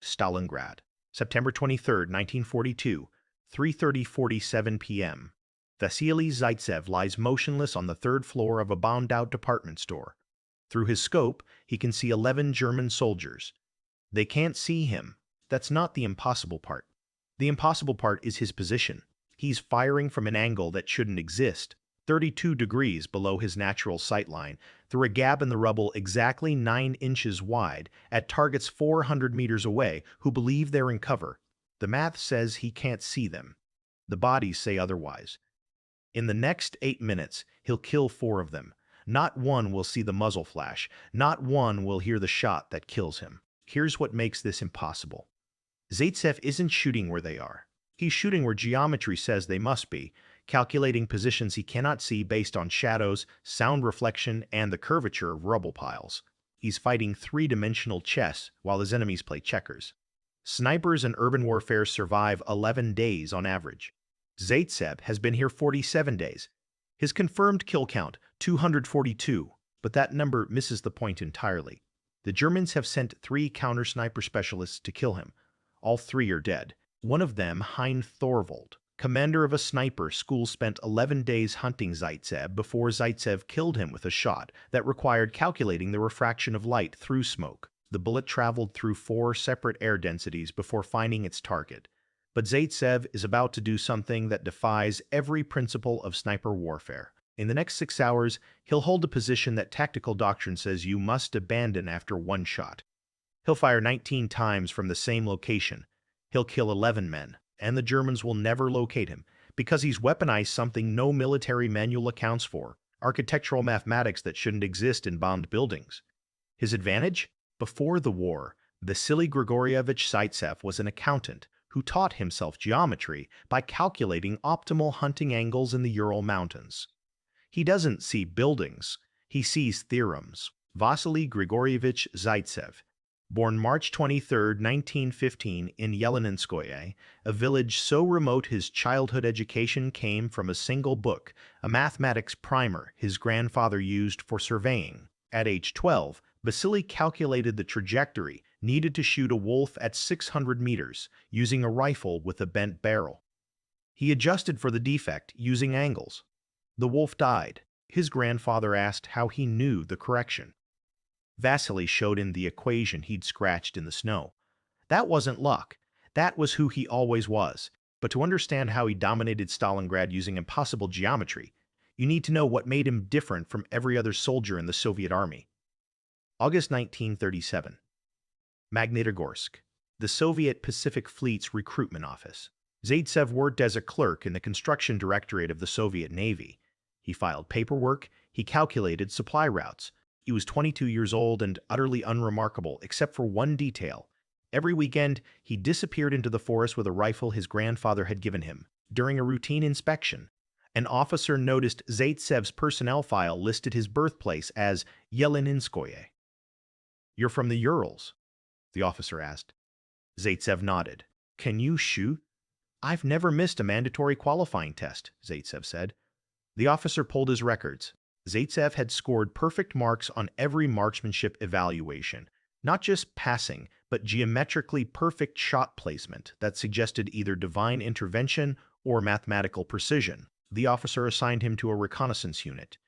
Stalingrad, September 23, 1942, 3:47 p.m. Vasily Zaytsev lies motionless on the third floor of a bombed-out department store. Through his scope, he can see 11 German soldiers. They can't see him. That's not the impossible part. The impossible part is his position. He's firing from an angle that shouldn't exist, 32 degrees below his natural sight line, through a gap in the rubble exactly 9 inches wide, at targets 400 meters away who believe they're in cover. The math says he can't see them. The bodies say otherwise. In the next 8 minutes, he'll kill 4 of them. Not one will see the muzzle flash. Not one will hear the shot that kills him. Here's what makes this impossible. Zaytsev isn't shooting where they are. He's shooting where geometry says they must be, calculating positions he cannot see based on shadows, sound reflection, and the curvature of rubble piles. He's fighting three-dimensional chess while his enemies play checkers. Snipers in urban warfare survive 11 days on average. Zaytsev has been here 47 days. His confirmed kill count, 242, but that number misses the point entirely. The Germans have sent 3 counter-sniper specialists to kill him. All 3 are dead. One of them, Hein Thorvald, commander of a sniper school, spent 11 days hunting Zaytsev before Zaytsev killed him with a shot that required calculating the refraction of light through smoke. The bullet traveled through 4 separate air densities before finding its target. But Zaytsev is about to do something that defies every principle of sniper warfare. In the next 6 hours, he'll hold a position that tactical doctrine says you must abandon after 1 shot. He'll fire 19 times from the same location. He'll kill 11 men, and the Germans will never locate him, because he's weaponized something no military manual accounts for, architectural mathematics that shouldn't exist in bombed buildings. His advantage? Before the war, Vasily Grigorievich Zaytsev was an accountant who taught himself geometry by calculating optimal hunting angles in the Ural Mountains. He doesn't see buildings, he sees theorems. Vasily Grigorievich Zaytsev, born March 23, 1915 in Yeleninskoye, a village so remote his childhood education came from a single book, a mathematics primer his grandfather used for surveying. At age 12, Vasily calculated the trajectory needed to shoot a wolf at 600 meters using a rifle with a bent barrel. He adjusted for the defect using angles. The wolf died. His grandfather asked how he knew the correction. Vasily showed him the equation he'd scratched in the snow. That wasn't luck. That was who he always was. But to understand how he dominated Stalingrad using impossible geometry, you need to know what made him different from every other soldier in the Soviet army. August 1937. Magnitogorsk, the Soviet Pacific Fleet's recruitment office. Zaytsev worked as a clerk in the construction directorate of the Soviet Navy. He filed paperwork, he calculated supply routes. He was 22 years old and utterly unremarkable, except for one detail. Every weekend, he disappeared into the forest with a rifle his grandfather had given him. During a routine inspection, an officer noticed Zaytsev's personnel file listed his birthplace as Yeleninskoye. "You're from the Urals?" the officer asked. Zaytsev nodded. "Can you shoot?" "I've never missed a mandatory qualifying test," Zaytsev said. The officer pulled his records. Zaytsev had scored perfect marks on every marksmanship evaluation, not just passing, but geometrically perfect shot placement that suggested either divine intervention or mathematical precision. The officer assigned him to a reconnaissance unit.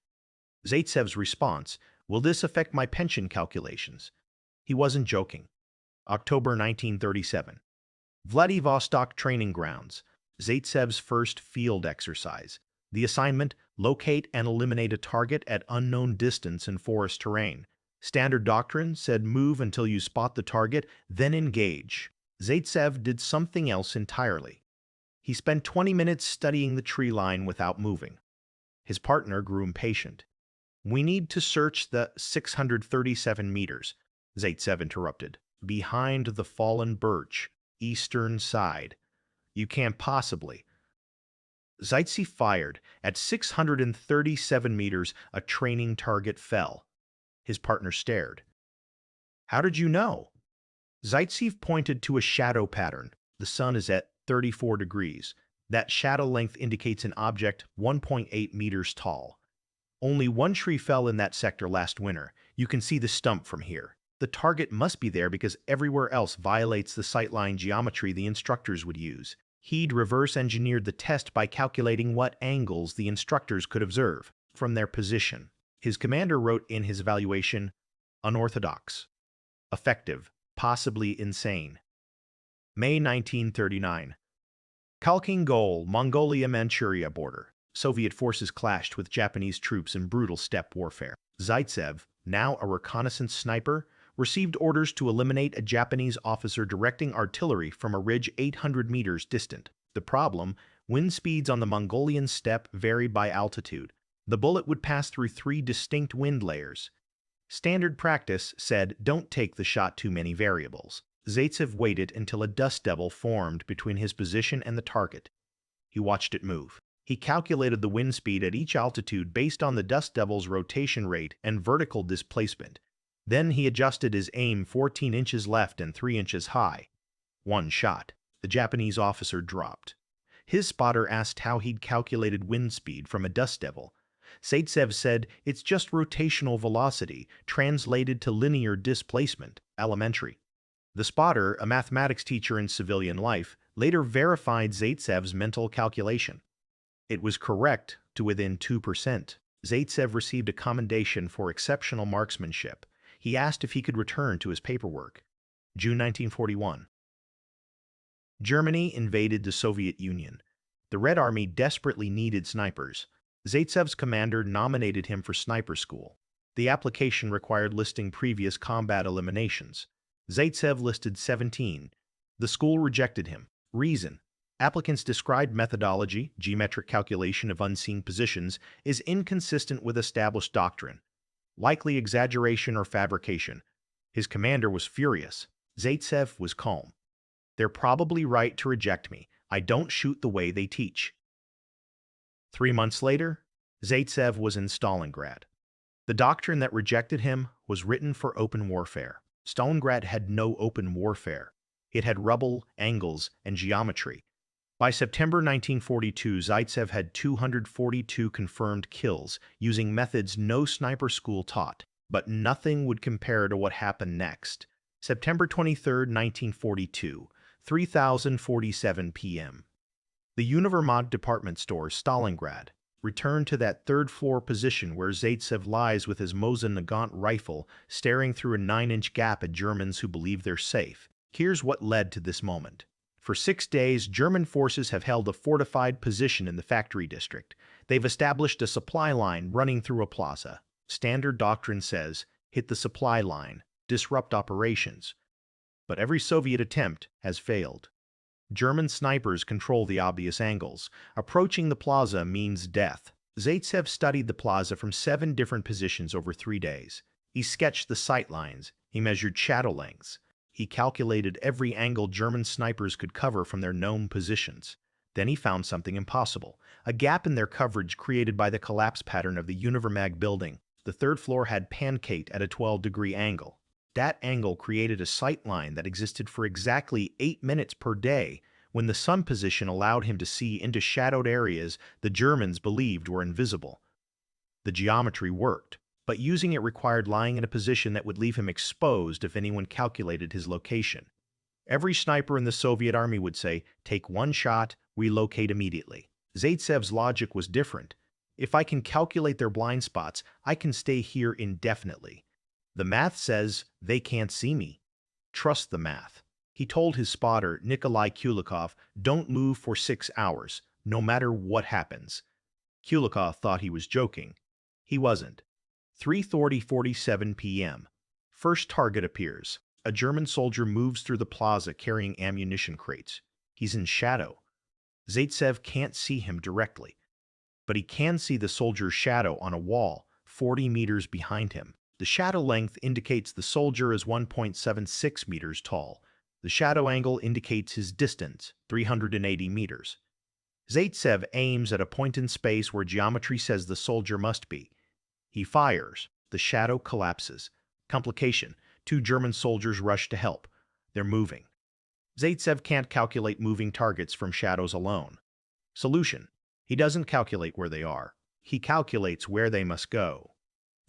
Zaytsev's response: "Will this affect my pension calculations?" He wasn't joking. October 1937. Vladivostok Training Grounds. Zaytsev's first field exercise. The assignment: locate and eliminate a target at unknown distance in forest terrain. Standard doctrine said move until you spot the target, then engage. Zaytsev did something else entirely. He spent 20 minutes studying the tree line without moving. His partner grew impatient. "We need to search the 637 meters, Zaytsev interrupted. "Behind the fallen birch, eastern side. You can't possibly." Zaytsev fired. At 637 meters, a training target fell. His partner stared. "How did you know?" Zaytsev pointed to a shadow pattern. "The sun is at 34 degrees. That shadow length indicates an object 1.8 meters tall. Only one tree fell in that sector last winter. You can see the stump from here. The target must be there because everywhere else violates the sightline geometry the instructors would use. He'd reverse-engineered the test by calculating what angles the instructors could observe from their position. His commander wrote in his evaluation, "Unorthodox, effective, possibly insane." May 1939. Khalkhin Gol, Mongolia-Manchuria border. Soviet forces clashed with Japanese troops in brutal steppe warfare. Zaytsev, now a reconnaissance sniper, received orders to eliminate a Japanese officer directing artillery from a ridge 800 meters distant. The problem, wind speeds on the Mongolian steppe varied by altitude. The bullet would pass through 3 distinct wind layers. Standard practice said, don't take the shot too many variables. Zaytsev waited until a dust devil formed between his position and the target. He watched it move. He calculated the wind speed at each altitude based on the dust devil's rotation rate and vertical displacement. Then he adjusted his aim 14 inches left and 3 inches high. One shot. The Japanese officer dropped. His spotter asked how he'd calculated wind speed from a dust devil. Zaytsev said, it's just rotational velocity, translated to linear displacement, elementary. The spotter, a mathematics teacher in civilian life, later verified Zaytsev's mental calculation. It was correct to within 2%. Zaytsev received a commendation for exceptional marksmanship. He asked if he could return to his paperwork. June 1941. Germany invaded the Soviet Union. The Red Army desperately needed snipers. Zaytsev's commander nominated him for sniper school. The application required listing previous combat eliminations. Zaytsev listed 17. The school rejected him. Reason: applicants' described methodology, geometric calculation of unseen positions, is inconsistent with established doctrine. Likely exaggeration or fabrication. His commander was furious. Zaytsev was calm. They're probably right to reject me. I don't shoot the way they teach. 3 months later, Zaytsev was in Stalingrad. The doctrine that rejected him was written for open warfare. Stalingrad had no open warfare. It had rubble, angles, and geometry. By September 1942, Zaytsev had 242 confirmed kills using methods no sniper school taught. But nothing would compare to what happened next. September 23, 1942, 3047 p.m. The Univermont department store, Stalingrad, returned to that third-floor position where Zaytsev lies with his Mosin Nagant rifle staring through a 9-inch gap at Germans who believe they're safe. Here's what led to this moment. For 6 days, German forces have held a fortified position in the factory district. They've established a supply line running through a plaza. Standard doctrine says, hit the supply line, disrupt operations. But every Soviet attempt has failed. German snipers control the obvious angles. Approaching the plaza means death. Zaytsev studied the plaza from 7 different positions over 3 days. He sketched the sight lines. He measured shadow lengths. He calculated every angle German snipers could cover from their known positions. Then he found something impossible, a gap in their coverage created by the collapse pattern of the Univermag building. The third floor had pancaked at a 12-degree angle. That angle created a sight line that existed for exactly 8 minutes per day when the sun position allowed him to see into shadowed areas the Germans believed were invisible. The geometry worked, but using it required lying in a position that would leave him exposed if anyone calculated his location. Every sniper in the Soviet army would say, take 1 shot, relocate immediately. Zaytsev's logic was different. If I can calculate their blind spots, I can stay here indefinitely. The math says they can't see me. Trust the math. He told his spotter, Nikolai Kulikov, don't move for 6 hours, no matter what happens. Kulikov thought he was joking. He wasn't. 3:47 p.m. First target appears. A German soldier moves through the plaza carrying ammunition crates. He's in shadow. Zaytsev can't see him directly, but he can see the soldier's shadow on a wall 40 meters behind him. The shadow length indicates the soldier is 1.76 meters tall. The shadow angle indicates his distance, 380 meters. Zaytsev aims at a point in space where geometry says the soldier must be. He fires. The shadow collapses. Complication: 2 German soldiers rush to help. They're moving. Zaytsev can't calculate moving targets from shadows alone. Solution: he doesn't calculate where they are. He calculates where they must go.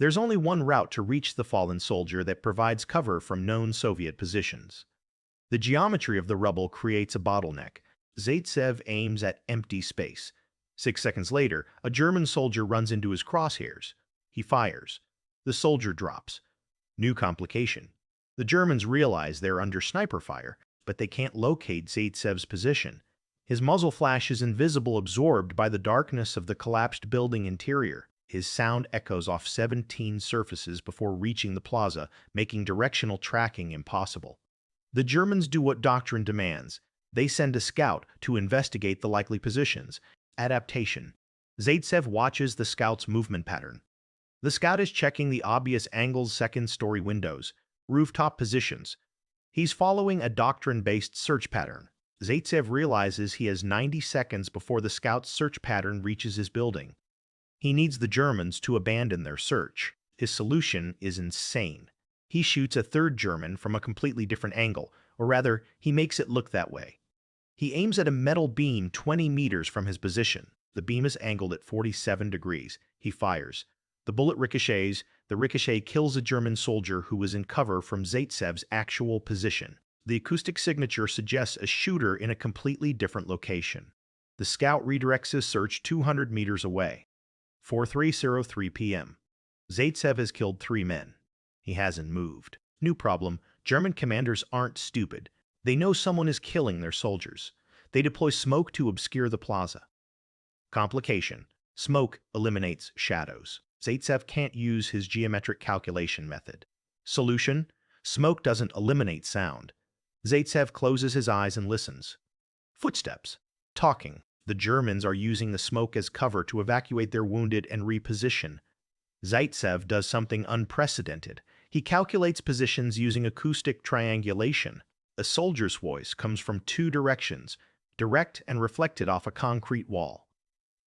There's only one route to reach the fallen soldier that provides cover from known Soviet positions. The geometry of the rubble creates a bottleneck. Zaytsev aims at empty space. 6 seconds later, a German soldier runs into his crosshairs. He fires. The soldier drops. New complication. The Germans realize they're under sniper fire, but they can't locate Zaytsev's position. His muzzle flash is invisible, absorbed by the darkness of the collapsed building interior. His sound echoes off 17 surfaces before reaching the plaza, making directional tracking impossible. The Germans do what doctrine demands. They send a scout to investigate the likely positions. Adaptation. Zaytsev watches the scout's movement pattern. The scout is checking the obvious angles, second-story windows, rooftop positions. He's following a doctrine-based search pattern. Zaytsev realizes he has 90 seconds before the scout's search pattern reaches his building. He needs the Germans to abandon their search. His solution is insane. He shoots a third German from a completely different angle, or rather, he makes it look that way. He aims at a metal beam 20 meters from his position. The beam is angled at 47 degrees. He fires. The bullet ricochets. The ricochet kills a German soldier who was in cover from Zaytsev's actual position. The acoustic signature suggests a shooter in a completely different location. The scout redirects his search 200 meters away. 4303 p.m. Zaytsev has killed 3 men. He hasn't moved. New problem. German commanders aren't stupid. They know someone is killing their soldiers. They deploy smoke to obscure the plaza. Complication. Smoke eliminates shadows. Zaytsev can't use his geometric calculation method. Solution. Smoke doesn't eliminate sound. Zaytsev closes his eyes and listens. Footsteps. Talking. The Germans are using the smoke as cover to evacuate their wounded and reposition. Zaytsev does something unprecedented. He calculates positions using acoustic triangulation. A soldier's voice comes from 2 directions, direct and reflected off a concrete wall.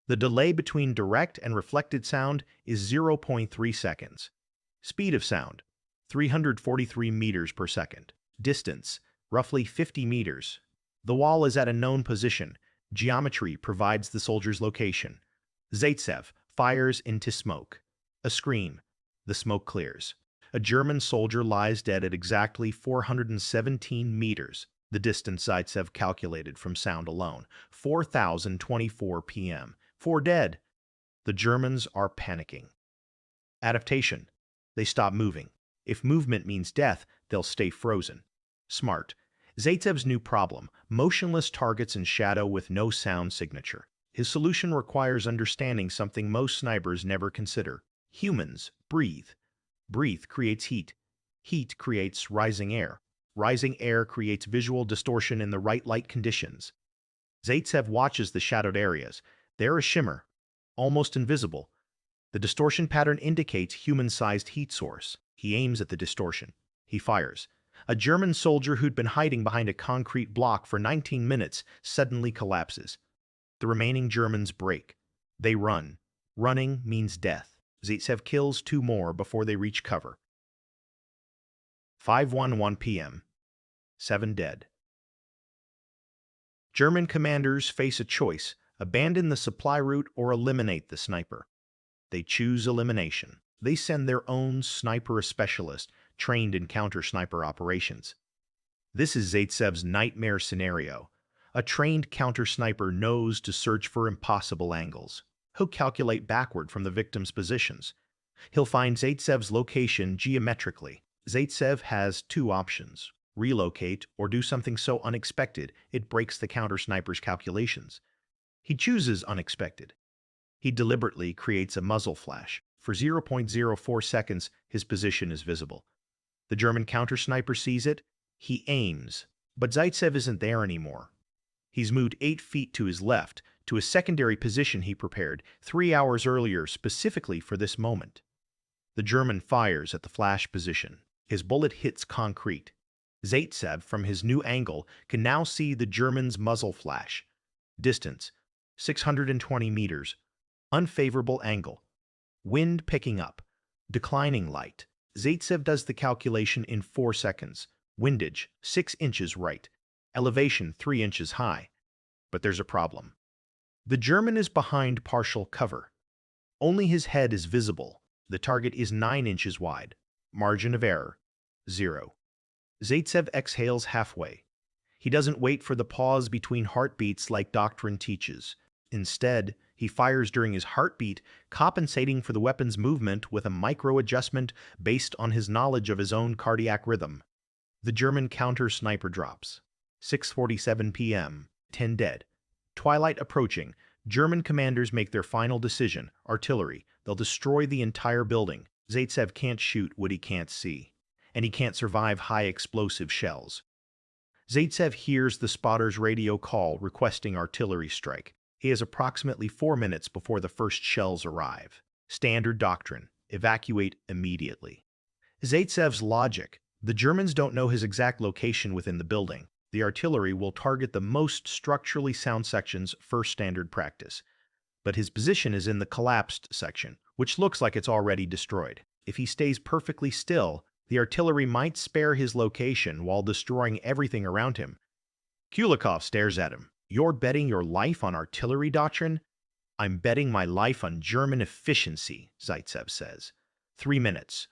The delay between direct and reflected sound is 0.3 seconds. Speed of sound, 343 meters per second. Distance, roughly 50 meters. The wall is at a known position. Geometry provides the soldier's location. Zaytsev fires into smoke. A scream. The smoke clears. A German soldier lies dead at exactly 417 meters, the distance Zaytsev calculated from sound alone. 4024 p.m. 4 dead. The Germans are panicking. Adaptation. They stop moving. If movement means death, they'll stay frozen. Smart. Zaytsev's new problem, motionless targets in shadow with no sound signature. His solution requires understanding something most snipers never consider. Humans breathe. Breathe creates heat. Heat creates rising air. Rising air creates visual distortion in the right light conditions. Zaytsev watches the shadowed areas. They're a shimmer, almost invisible. The distortion pattern indicates human-sized heat source. He aims at the distortion. He fires. A German soldier who'd been hiding behind a concrete block for 19 minutes suddenly collapses. The remaining Germans break. They run. Running means death. Zaytsev kills 2 more before they reach cover. 5:11 p.m. 7 dead. German commanders face a choice: abandon the supply route or eliminate the sniper. They choose elimination. They send their own sniper specialist, trained in counter-sniper operations. This is Zaytsev's nightmare scenario. A trained counter-sniper knows to search for impossible angles. He'll calculate backward from the victim's positions. He'll find Zaytsev's location geometrically. Zaytsev has 2 options: relocate or do something so unexpected it breaks the counter-sniper's calculations. He chooses unexpected. He deliberately creates a muzzle flash. For 0.04 seconds, his position is visible. The German counter-sniper sees it. He aims. But Zaytsev isn't there anymore. He's moved 8 feet to his left, to a secondary position he prepared 3 hours earlier specifically for this moment. The German fires at the flash position. His bullet hits concrete. Zaytsev, from his new angle, can now see the German's muzzle flash. Distance, 620 meters. Unfavorable angle. Wind picking up. Declining light. Zaytsev does the calculation in 4 seconds. Windage, 6 inches right. Elevation, 3 inches high. But there's a problem. The German is behind partial cover. Only his head is visible. The target is 9 inches wide. Margin of error, 0. Zaytsev exhales halfway. He doesn't wait for the pause between heartbeats like doctrine teaches. Instead, he fires during his heartbeat, compensating for the weapon's movement with a micro-adjustment based on his knowledge of his own cardiac rhythm. The German counter-sniper drops. 6:47 p.m. 10 dead. Twilight approaching. German commanders make their final decision. Artillery. They'll destroy the entire building. Zaytsev can't shoot what he can't see, and he can't survive high explosive shells. Zaytsev hears the spotter's radio call requesting artillery strike. He has approximately 4 minutes before the first shells arrive. Standard doctrine: evacuate immediately. Zaytsev's logic: the Germans don't know his exact location within the building. The artillery will target the most structurally sound sections first. Standard practice. But his position is in the collapsed section, which looks like it's already destroyed. If he stays perfectly still, the artillery might spare his location while destroying everything around him. Kulikov stares at him. You're betting your life on artillery doctrine? I'm betting my life on German efficiency, Zaytsev says. 3 minutes.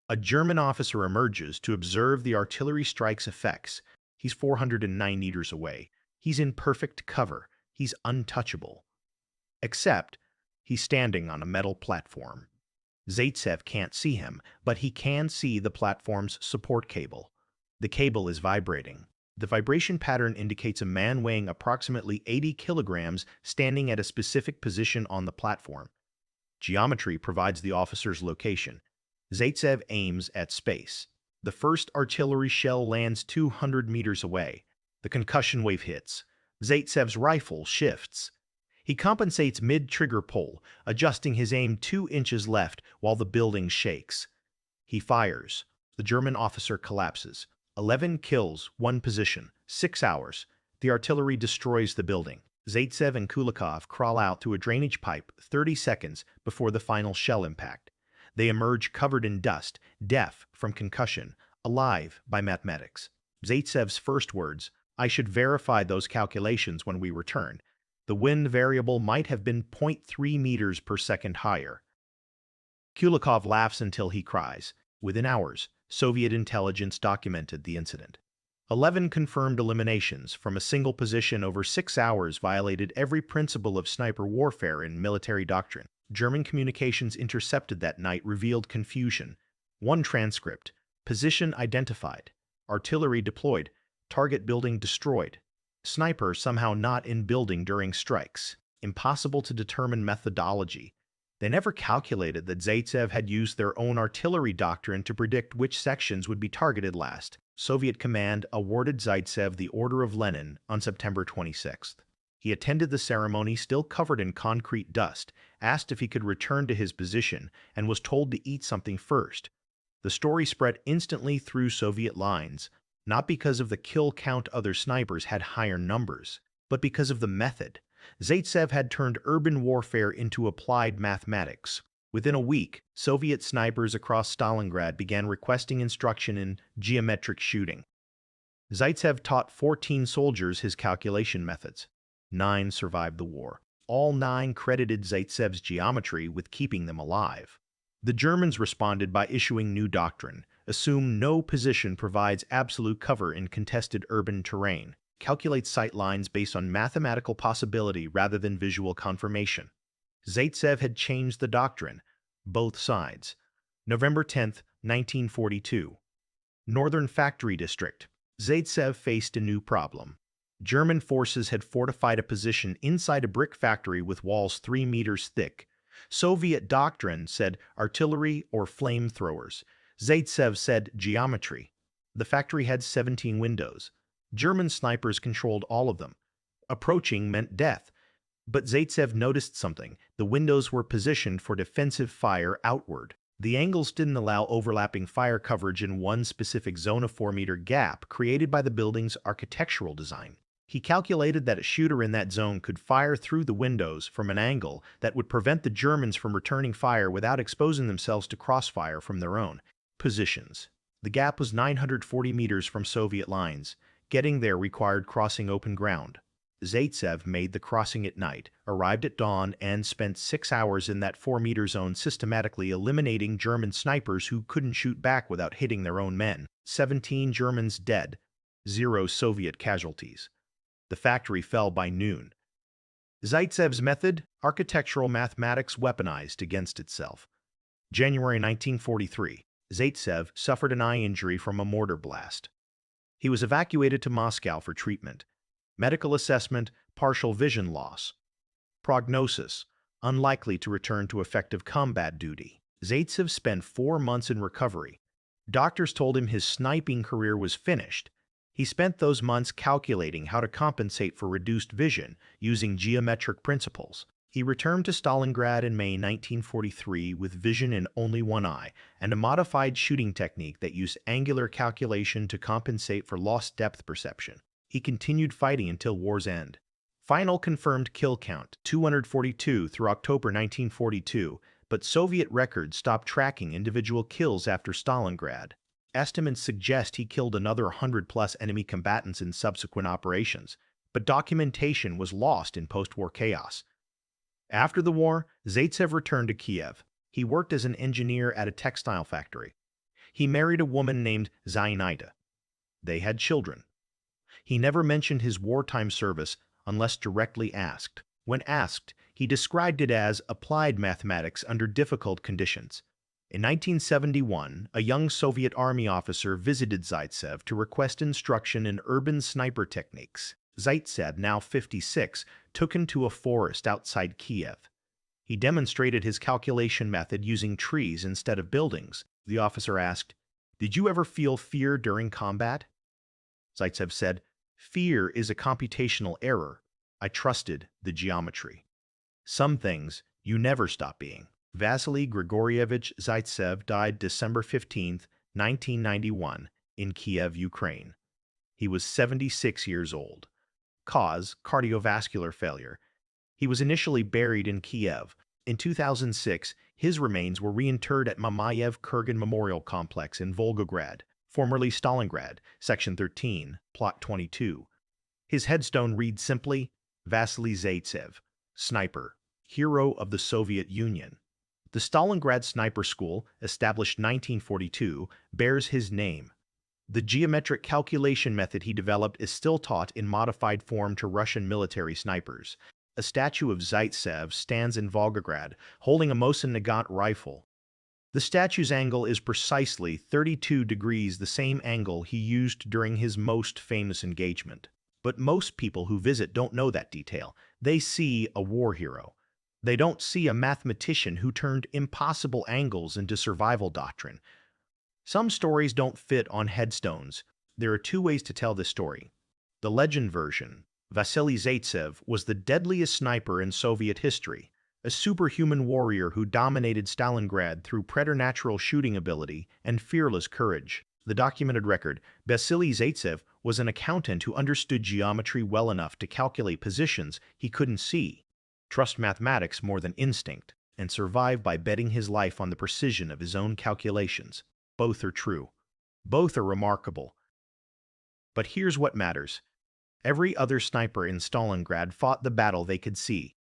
A German officer emerges to observe the artillery strike's effects. He's 409 meters away. He's in perfect cover. He's untouchable. Except, he's standing on a metal platform. Zaytsev can't see him, but he can see the platform's support cable. The cable is vibrating. The vibration pattern indicates a man weighing approximately 80 kilograms standing at a specific position on the platform. Geometry provides the officer's location. Zaytsev aims at space. The first artillery shell lands 200 meters away. The concussion wave hits. Zaytsev's rifle shifts. He compensates mid-trigger pull, adjusting his aim 2 inches left while the building shakes. He fires. The German officer collapses. 11 kills, 1 position, 6 hours. The artillery destroys the building. Zaytsev and Kulikov crawl out through a drainage pipe 30 seconds before the final shell impact. They emerge covered in dust, deaf from concussion, alive by mathematics. Zaytsev's first words: I should verify those calculations when we return. The wind variable might have been 0.3 meters per second higher. Kulikov laughs until he cries. Within hours, Soviet intelligence documented the incident. 11 confirmed eliminations from a single position over 6 hours violated every principle of sniper warfare in military doctrine. German communications intercepted that night revealed confusion. One transcript: position identified, artillery deployed, target building destroyed. Sniper somehow not in building during strikes. Impossible to determine methodology. They never calculated that Zaytsev had used their own artillery doctrine to predict which sections would be targeted last. Soviet command awarded Zaytsev the Order of Lenin on September 26th. He attended the ceremony still covered in concrete dust, asked if he could return to his position, and was told to eat something first. The story spread instantly through Soviet lines, not because of the kill count other snipers had higher numbers, but because of the method. Zaytsev had turned urban warfare into applied mathematics. Within a week, Soviet snipers across Stalingrad began requesting instruction in geometric shooting. Zaytsev taught 14 soldiers his calculation methods. 9 survived the war. All 9 credited Zaytsev's geometry with keeping them alive. The Germans responded by issuing new doctrine: assume no position provides absolute cover in contested urban terrain. Calculate sight lines based on mathematical possibility rather than visual confirmation. Zaytsev had changed the doctrine. Both sides. November 10, 1942. Northern Factory District. Zaytsev faced a new problem. German forces had fortified a position inside a brick factory with walls 3 meters thick. Soviet doctrine said artillery or flamethrowers. Zaytsev said geometry. The factory had 17 windows. German snipers controlled all of them. Approaching meant death. But Zaytsev noticed something. The windows were positioned for defensive fire outward. The angles didn't allow overlapping fire coverage in one specific zone. A 4-meter gap created by the building's architectural design. He calculated that a shooter in that zone could fire through the windows from an angle that would prevent the Germans from returning fire without exposing themselves to crossfire from their own positions. The gap was 940 meters from Soviet lines. Getting there required crossing open ground. Zaytsev made the crossing at night, arrived at dawn, and spent 6 hours in that 4-meter zone systematically eliminating German snipers who couldn't shoot back without hitting their own men. 17 Germans dead, 0 Soviet casualties. The factory fell by noon. Zaytsev's method, architectural mathematics weaponized against itself. January 1943, Zaytsev suffered an eye injury from a mortar blast. He was evacuated to Moscow for treatment. Medical assessment, partial vision loss. Prognosis, unlikely to return to effective combat duty. Zaytsev spent 4 months in recovery. Doctors told him his sniping career was finished. He spent those months calculating how to compensate for reduced vision using geometric principles. He returned to Stalingrad in May 1943 with vision in only one eye and a modified shooting technique that used angular calculation to compensate for lost depth perception. He continued fighting until war's end. Final confirmed kill count, 242 through October 1942, but Soviet records stopped tracking individual kills after Stalingrad. Estimates suggest he killed another 100-plus enemy combatants in subsequent operations, but documentation was lost in post-war chaos. After the war, Zaytsev returned to Kiev. He worked as an engineer at a textile factory. He married a woman named Zaynaida. They had children. He never mentioned his wartime service unless directly asked. When asked, he described it as applied mathematics under difficult conditions. In 1971, a young Soviet army officer visited Zaytsev to request instruction in urban sniper techniques. Zaytsev, now 56, took him to a forest outside Kiev. He demonstrated his calculation method using trees instead of buildings. The officer asked, "Did you ever feel fear during combat?" Zaytsev said, "Fear is a computational error. I trusted the geometry." Some things you never stop being. Vasily Grigorievich Zaytsev died December 15, 1991, in Kiev, Ukraine. He was 76 years old. Cause, cardiovascular failure. He was initially buried in Kiev. In 2006, his remains were reinterred at Mamayev Kurgan Memorial Complex in Volgograd, formerly Stalingrad, Section 13, Plot 22. His headstone reads simply, Vasily Zaytsev, Sniper, Hero of the Soviet Union. The Stalingrad Sniper School, established 1942, bears his name. The geometric calculation method he developed is still taught in modified form to Russian military snipers. A statue of Zaytsev stands in Volgograd, holding a Mosin Nagant rifle. The statue's angle is precisely 32 degrees, the same angle he used during his most famous engagement. But most people who visit don't know that detail. They see a war hero. They don't see a mathematician who turned impossible angles into survival doctrine. Some stories don't fit on headstones. There are 2 ways to tell this story. The legend version, Vasily Zaytsev was the deadliest sniper in Soviet history, a superhuman warrior who dominated Stalingrad through preternatural shooting ability and fearless courage. The documented record, Vasily Zaytsev was an accountant who understood geometry well enough to calculate positions he couldn't see, trust mathematics more than instinct, and survive by betting his life on the precision of his own calculations. Both are true. Both are remarkable. But here's what matters. Every other sniper in Stalingrad fought the battle they could see.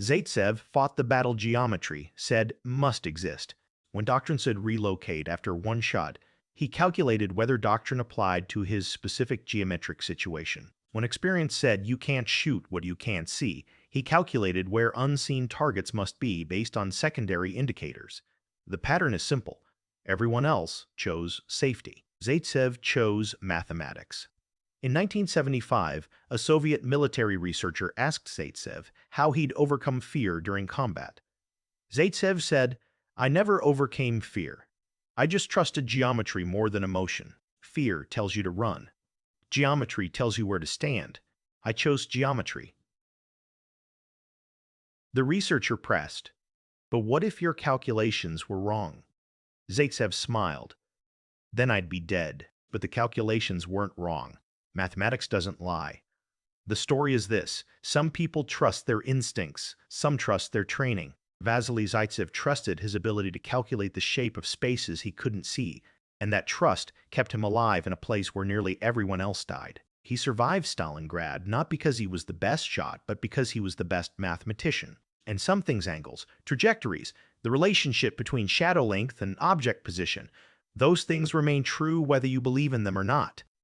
Zaytsev fought the battle geometry said must exist. When doctrine said relocate after one shot, he calculated whether doctrine applied to his specific geometric situation. When experience said you can't shoot what you can't see, he calculated where unseen targets must be based on secondary indicators. The pattern is simple. Everyone else chose safety. Zaytsev chose mathematics. In 1975, a Soviet military researcher asked Zaytsev how he'd overcome fear during combat. Zaytsev said, "I never overcame fear. I just trusted geometry more than emotion. Fear tells you to run. Geometry tells you where to stand. I chose geometry." The researcher pressed, "But what if your calculations were wrong?" Zaytsev smiled. "Then I'd be dead, but the calculations weren't wrong. Mathematics doesn't lie. The story is this: some people trust their instincts, some trust their training. Vasily Zaytsev trusted his ability to calculate the shape of spaces he couldn't see, and that trust kept him alive in a place where nearly everyone else died. He survived Stalingrad not because he was the best shot, but because he was the best mathematician. And some things, angles, trajectories, the relationship between shadow length and object position, those things remain true whether you believe in them or not.